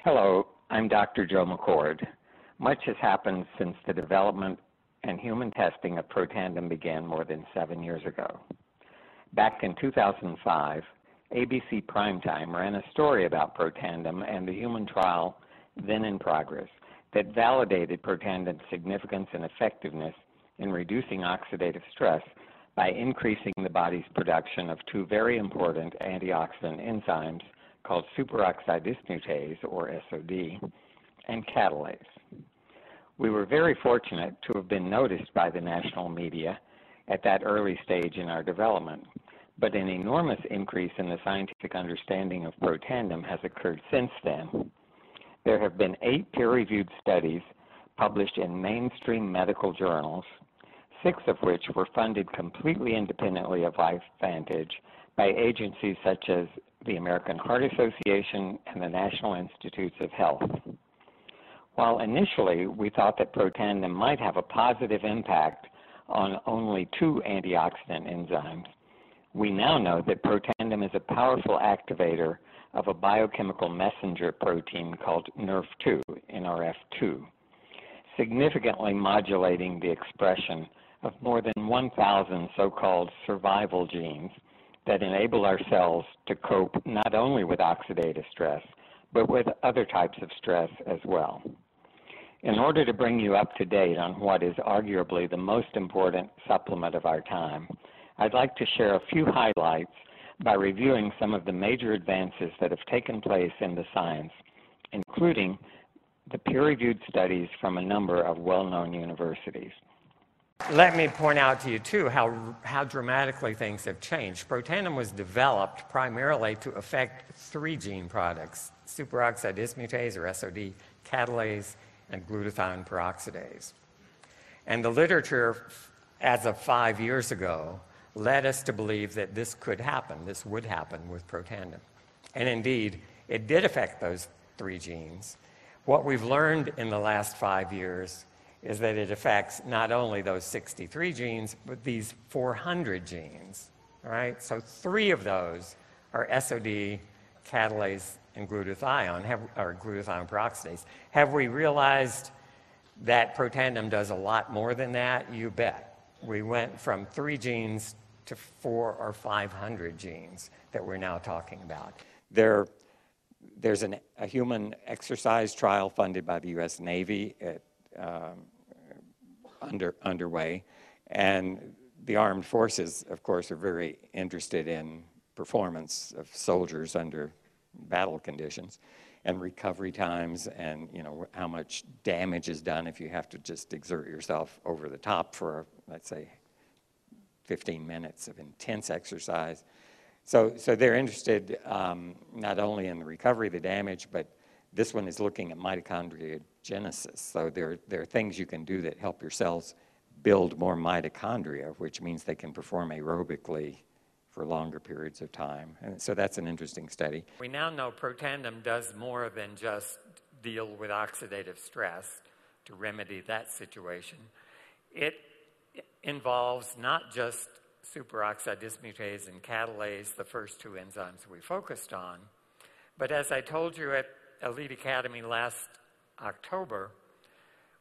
Hello, I'm Dr. Joe McCord. Much has happened since the development and human testing of Protandim began more than 7 years ago. Back in 2005, ABC Primetime ran a story about Protandim and the human trial then in progress that validated Protandim's significance and effectiveness in reducing oxidative stress by increasing the body's production of two very important antioxidant enzymes called superoxide dismutase, or SOD, and catalase. We were very fortunate to have been noticed by the national media at that early stage in our development, but an enormous increase in the scientific understanding of Protandim has occurred since then. There have been 8 peer-reviewed studies published in mainstream medical journals, 6 of which were funded completely independently of LifeVantage by agencies such as the American Heart Association and the National Institutes of Health. While initially we thought that Protandim might have a positive impact on only 2 antioxidant enzymes, we now know that Protandim is a powerful activator of a biochemical messenger protein called Nrf2, significantly modulating the expression of more than 1,000 so-called survival genes that enable our cells to cope not only with oxidative stress, but with other types of stress as well. In order to bring you up to date on what is arguably the most important supplement of our time, I'd like to share a few highlights by reviewing some of the major advances that have taken place in the science, including the peer-reviewed studies from a number of well-known universities. Let me point out to you, too, how dramatically things have changed. Protandim was developed primarily to affect 3 gene products: superoxide dismutase, or SOD, catalase, and glutathione peroxidase. And the literature, as of 5 years ago, led us to believe that this could happen, this would happen with Protandim. And indeed, it did affect those 3 genes. What we've learned in the last 5 years is that it affects not only those 63 genes, but these 400 genes, all right? So 3 of those are SOD, catalase, and glutathione, or glutathione peroxidase. Have we realized that Protandim does a lot more than that? You bet. We went from 3 genes to 400 or 500 genes that we're now talking about. There's a human exercise trial funded by the U.S. Navy underway, and the armed forces, of course, are very interested in performance of soldiers under battle conditions and recovery times, and how much damage is done if you have to just exert yourself over the top for, let's say, 15 minutes of intense exercise. So they're interested not only in the recovery of the damage, but this one is looking at mitochondriogenesis. So there are things you can do that help your cells build more mitochondria, which means they can perform aerobically for longer periods of time. And so that's an interesting study. We now know Protandim does more than just deal with oxidative stress to remedy that situation. It involves not just superoxide dismutase and catalase, the first 2 enzymes we focused on, but as I told you at Elite Academy last October,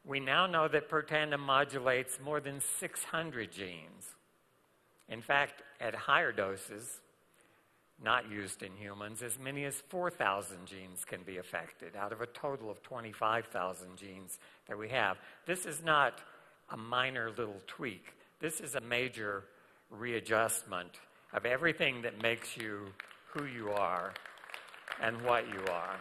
we now know that Protandim modulates more than 600 genes. In fact, at higher doses, not used in humans, as many as 4,000 genes can be affected out of a total of 25,000 genes that we have. This is not a minor little tweak. This is a major readjustment of everything that makes you who you are and what you are.